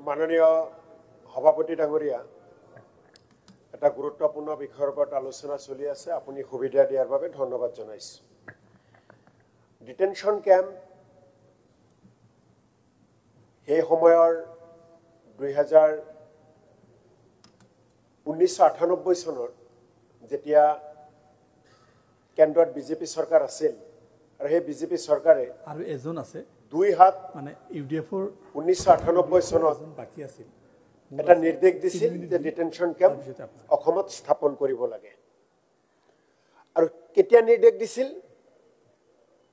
মাননীয় সভাপতি ডাঙৰীয়া এটা গুৰুত্বপূৰ্ণ বিষয়ৰ ওপৰত আলোচনা চলি আছে আপুনি সুবিধা দিয়াৰ বাবে ধন্যবাদ জনাইছো ডিটেনশন ক্যাম্প এই সময়ৰ 1998 চনৰ যেতিয়া কেন্দ্ৰত বিজেপি চৰকাৰ আছিল আৰু সেই বিজেপি চৰকাৰে আৰু এজন আছে দুই হাত মানে ইউডিএফৰ 1998 চনত বাকি আছিল এটা নিৰ্দেশ দিছিল যে ডিটেনশন ক্যাম্প অসমত স্থাপন কৰিব লাগে আৰু কেতিয়া নিৰ্দেশ দিছিল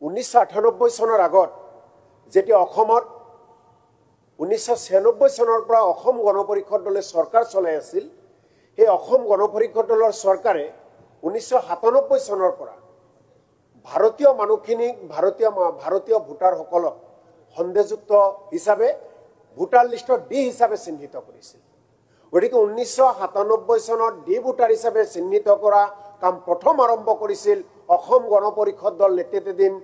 1998 চনৰ আগত যেতিয়া অসমত 1996 চনৰ পৰা অসম গণ পৰিষদ দলে চৰকাৰ চলাই আছিল এই অসম গণ পৰিষদ দলৰ চৰকাৰে 1997 চনৰ পৰা ভাৰতীয় মানুহখিনিক ভাৰতীয় ভোটাৰসকলক সন্দেহযুক্ত হিচাপে ভোটাৰ লিষ্টত ডি হিচাপে চিহ্নিত কৰিছিল গতিকে 1997 চনত ডি ভোটাৰ হিচাপে চিহ্নিত কৰা কাম প্ৰথম আৰম্ভ কৰিছিল অসম গণ পৰিষদ দল নেতৃত্বাধীন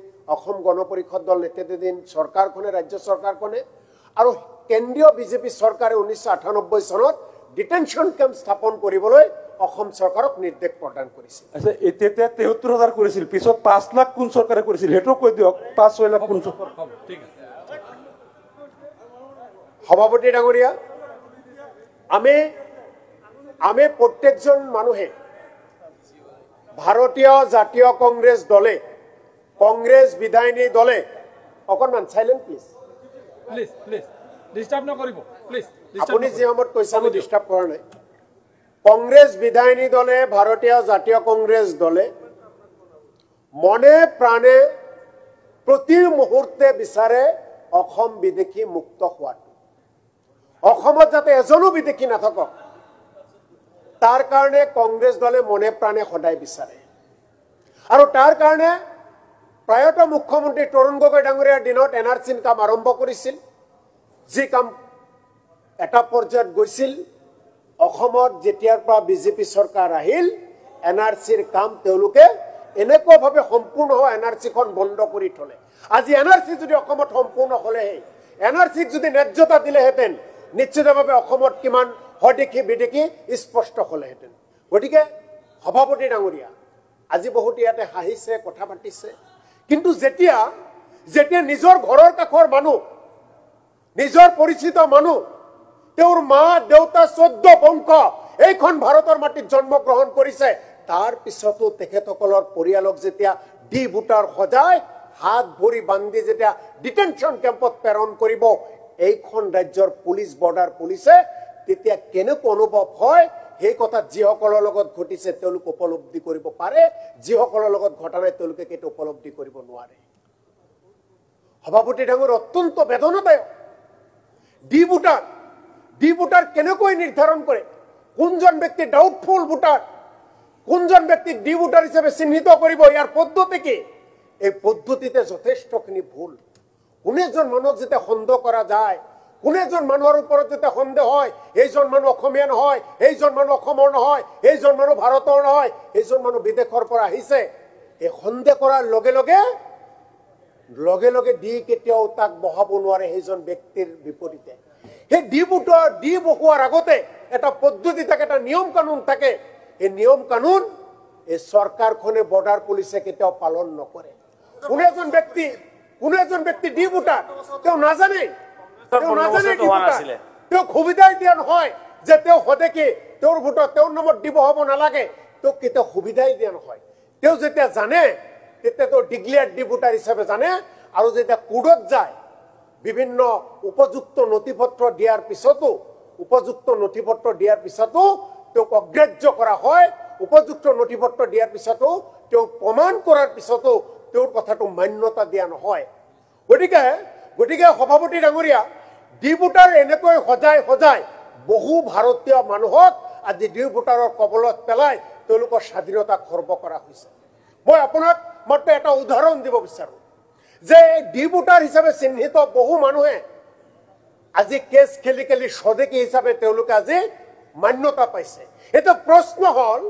চৰকাৰখনে ৰাজ্য চৰকাৰখনে আৰু কেন্দ্ৰীয় বিজেপি চৰকাৰে 1998 চনত ডিটেনশন ক্যাম্প স্থাপন কৰিবলৈ অসম চৰকাৰক নিৰ্দেশ প্ৰদান কৰিছিল আচ্ছা এতিয়া 73000 কৰিছিল পিছত 5 লাখ কোন চৰকাৰে কৰিছিল হেটো কৈ দিওক 5-6 লাখ কোন ঠিক আছে সভাপতি ডাঙৰীয়া আমি প্ৰত্যেকজন মানুহে ভাৰতীয় জাতীয় কংগ্ৰেছ দলে কংগ্ৰেছ বিধায়িনী দলে অকণমান সাইলেন্ট প্লিজ ডিস্টাৰ্ব নকৰিব প্লিজ আপুনি যে সময়ত কৈছে আমি ডিস্টাৰ্ব কৰা নাই কংগ্ৰেছ বিধায়িনী দলে ভাৰতীয় জাতীয় কংগ্ৰেছ দলে মনে প্ৰাণে প্ৰতি মুহূৰ্তে বিচাৰে অসম বিদেশী মুক্ত হোৱাটো অসমত যাতে এজনো বিদেশী নাথাকক তাৰ কাৰণে কংগ্ৰেছ দলে মনে প্ৰাণে সদায় বিচাৰে আৰু তাৰ কাৰণে প্ৰায়ত মুখ্যমন্ত্ৰী তৰুণ গগৈ ডাঙৰীয়াৰ দিনত এনআৰসি কাম আৰম্ভ কৰিছিল যি কাম এটা পৰ্যায়ত গৈছিল অসমত যেতিয়াৰ পৰা বিজেপি চৰকাৰ আহিল এনআৰসিৰ কাম তেওঁলোকে এনেকুৱাভাৱে সম্পূৰ্ণ হয় এনআৰসিখন বন্ধ কৰি থলে আজি এনআৰসি যদি অসমত সম্পূৰ্ণ হলেহে এনআৰসিক যদি ন্যায্যতা দিলেহেঁতেন নিশ্চিতভাৱে অসমত কিমান হদেখি বিদেশী স্পষ্ট হলেহেঁতেন গতিকে সভাপতি ডাঙৰীয়া আজি বহুত ইয়াতে হাঁহিছে কথা পাতিছে কিন্তু যেতিয়া নিজৰ ঘৰৰ কাষৰ মানুহ নিজৰ পৰিচিত মানুহ তেওঁৰ মা দেউতা 14 বংশ এইখন ভাৰতৰ মাটিত জন্মগ্ৰহণ কৰিছে তাৰ পিছতো তেখেতসকলৰ পৰিয়ালক যেতিয়া ডি ভোটাৰ সজায় হাত ভৰি বান্ধি যেতিয়া ডিটেনশন ক্যাম্পত প্ৰেৰণ কৰিব এইখন ৰাজ্যৰ পুলিশ বৰ্ডাৰ পুলিচে তেতিয়া কেনেকুৱা অনুভৱ হয় সেই কথা যিসকলৰ লগত ঘটিছে তেওঁলোক উপলব্ধি কৰিব পাৰে যিসকলৰ লগত ঘটা নাই তেওঁলোকে কেটো উপলব্ধি কৰিব নোৱাৰে সভাপতি ডাঙৰ অত্যন্ত বেদনাদায়ক ডি ভোটাৰ কেনেকৈ নিৰ্ধাৰণ কৰে কোনজন ব্যক্তি ডাউটফুল ভোটাৰ কোনজন ব্যক্তি ডি ভোটাৰ হিচাপে চিহ্নিত কৰিব ইয়াৰ পদ্ধতি কি এই পদ্ধতিতে যথেষ্টখিনি ভুল কোনেজন মানুহক যেতিয়া সন্দেহ কৰা যায় কোনেজন মানুহৰ ওপৰত যেতিয়া সন্দেহ হয় এইজন মানুহ অসমীয়া নহয় এইজন মানুহ অসমৰ নহয় এইজন মানুহ ভাৰতৰ নহয় এইজন মানুহ বিদেশৰ পৰা আহিছে এই সন্দেহ কৰাৰ লগে লগে ডি কেতিয়াও তাক বহাব নোৱাৰে সেইজন ব্যক্তিৰ বিপৰীতে এই ডি বহোৱাৰ আগতে এটা পদ্ধতি থাকে এটা নিয়ম কানুন থাকে এই নিয়ম কানুন এই চৰকাৰখনে বৰ্ডাৰ পুলিচে কেতিয়াও পালন নকৰে কোনো এজন ব্যক্তি ডি ভোটাৰ তেওঁ নাজানে তেওঁ সুবিধাই দিয়া নহয় যে তেওঁ সদেকি তেওঁৰ ভোটত তেওঁৰ নামত দিব হ'ব নালাগে তেওঁক কেতিয়াও সুবিধাই দিয়া নহয় তেওঁ যেতিয়া জানে তেতিয়া তেওঁ ডিক্লেয়াৰ্ড ডি ভোটাৰ হিচাপে জানে আৰু যেতিয়া কোৰ্টত যায় বিভিন্ন উপযুক্ত নথিপত্ৰ দিয়াৰ পিছতো তেওঁক অগ্ৰাহ্য কৰা হয় উপযুক্ত নথিপত্ৰ দিয়াৰ পিছতো তেওঁ প্ৰমাণ কৰাৰ পিছতো তেওঁৰ কথাটো মান্যতা দিয়া নহয় গতিকে সভাপতি ডাঙৰীয়া ডি ভোটাৰ এনেকৈ সজাই বহু ভাৰতীয় মানুহক আজি ডি ভোটাৰৰ কবলত পেলাই তেওঁলোকৰ স্বাধীনতা খৰ্ব কৰা হৈছে মই আপোনাক মাত্ৰ এটা উদাহৰণ দিব বিচাৰো যে ডি ভোটাৰ হিচাপে চিহ্নিত বহু মানুহে আজি কেছ খেলি স্বদেশী হিচাপে তেওঁলোকে আজি মান্যতা পাইছে এটা প্ৰশ্ন হল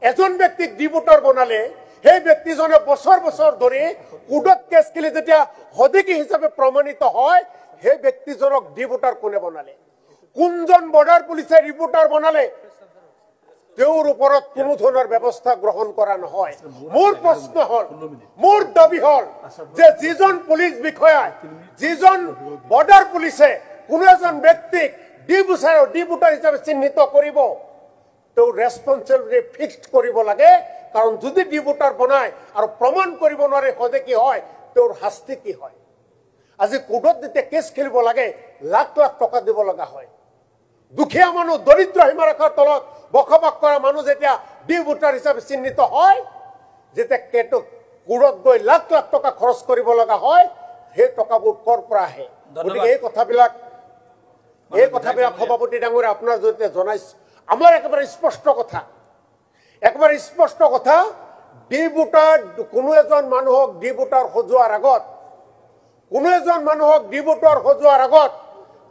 এজন ব্যক্তিক ডি ভোটাৰ বনালে সেই ব্যক্তিজনে বছৰ ধৰি কোৰ্টত কেছ খেলি যেতিয়া সদেশী হিচাপে প্ৰমাণিত হয় সেই ব্যক্তিজনক ডি ভোটাৰ কোনে বনালে কোনজন বৰ্ডাৰ পুলিচে ৰিপৰ্টাৰ বনালে তেওঁৰ ওপৰত কোনো ধৰণৰ ব্যৱস্থা গ্ৰহণ কৰা নহয় মোৰ প্ৰশ্ন হল মোৰ দাবী হল যে যিজন পুলিচ বিষয়াই যিজন বৰ্ডাৰ পুলিচে কোনো এজন ব্যক্তিক ডিবুটাৰ হিচাপে চিহ্নিত কৰিব তেওঁ ৰেছপন্সিবিলিটি ফিক্সড কৰিব লাগে কাৰণ যদি ডিবুটাৰ বনায় আৰু প্ৰমাণ কৰিব নোৱাৰে সদে কি হয় তেওঁৰ শাস্তি কি হয় আজি কোৰ্টত যেতিয়া কেছ খেলিব লাগে লাখ লাখ টকা দিব লগা হয় দুখীয়া মানুহ দৰিদ্ৰ সীমাৰেখাৰ তলত বসবাস কৰা মানুহ যেতিয়া ডিবুটাৰ হিচাপে চিহ্নিত হয় যেতিয়া কোৰ্টত গৈ লাখ লাখ টকা খৰচ কৰিব লগা হয় সেই টকাবোৰ কৰ পৰা আহে গতিকে এই কথাবিলাক সভাপতি ডাঙৰীয়া আপোনাৰ জৰিয়তে জনাইছো আমাৰ একেবাৰে স্পষ্ট কথা ডিবুটাৰ কোনো এজন মানুহক ডিবুটাৰ সজোৱাৰ আগত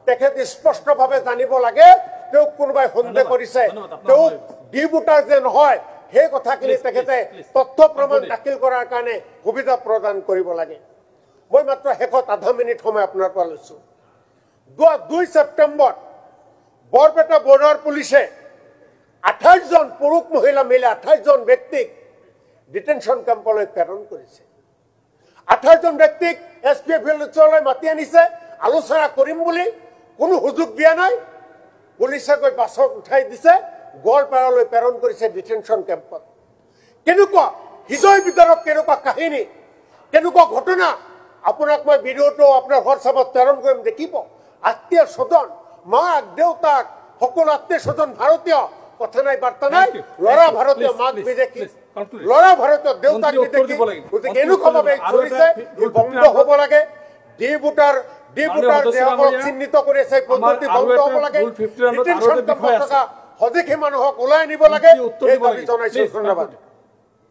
তেখেত স্পষ্টভাৱে জানিব লাগে তেওঁক কোনোবাই সন্দেহ কৰিছে তেওঁ ডিবুটাৰ যে নহয় সেই কথাখিনি তেখেতে তথ্য প্ৰমাণ দাখিল কৰাৰ কাৰণে সুবিধা প্ৰদান কৰিব লাগে মই মাত্ৰ শেষত আধা মিনিট সময় আপোনাৰ পৰা লৈছো 2 ছেপ্টেম্বৰ বৰপেটা বৰ্ডাৰ পুলিচে 28 জন পুৰুষ মহিলা মিলি 28 জন ব্যক্তিক ডিটেনশ্যন কেম্পলৈ প্ৰেৰণ কৰিছে 28 জন ব্যক্তিক এছপিএফ ভিলেজলৈ মাতি আনিছে আলোচনা কৰিম বুলি কোনো সুযোগ দিয়া নাই পুলিচে গৈ বাছত উঠাই দিছে গোৱালপাৰালৈ প্ৰেৰণ কৰিছে ডিটেনশ্যন কেম্পত কেনেকুৱা হৃদয় বিদাৰক কেনেকুৱা কাহিনী কেনেকুৱা ঘটনা আপোনাক মই ভিডিঅ'টো আপোনাৰ হোৱাটছএপত প্ৰেৰণ কৰিম দেখিব আত্মীয় স্বজন মাক দেউতাক সকলো আত্মীয় স্বজন ভাৰতীয় কথা নাই বাৰ্তা নাই ল'ৰা ভাৰতীয় মাক বিদেশী ল'ৰা ভাৰতীয় দেউতাক বিদেশী গতিকে এনেকুৱাভাৱে চলিছে বন্ধ হ'ব লাগে ডিবুটাৰ যিসকলক চিহ্নিত কৰি আছে পদ্ধতি বন্ধ হ'ব লাগে ডিটেনশ্যন কেম্পত থকা সদেশী মানুহক ওলাই আনিব লাগে এই দাবী জনাইছো ধন্যবাদ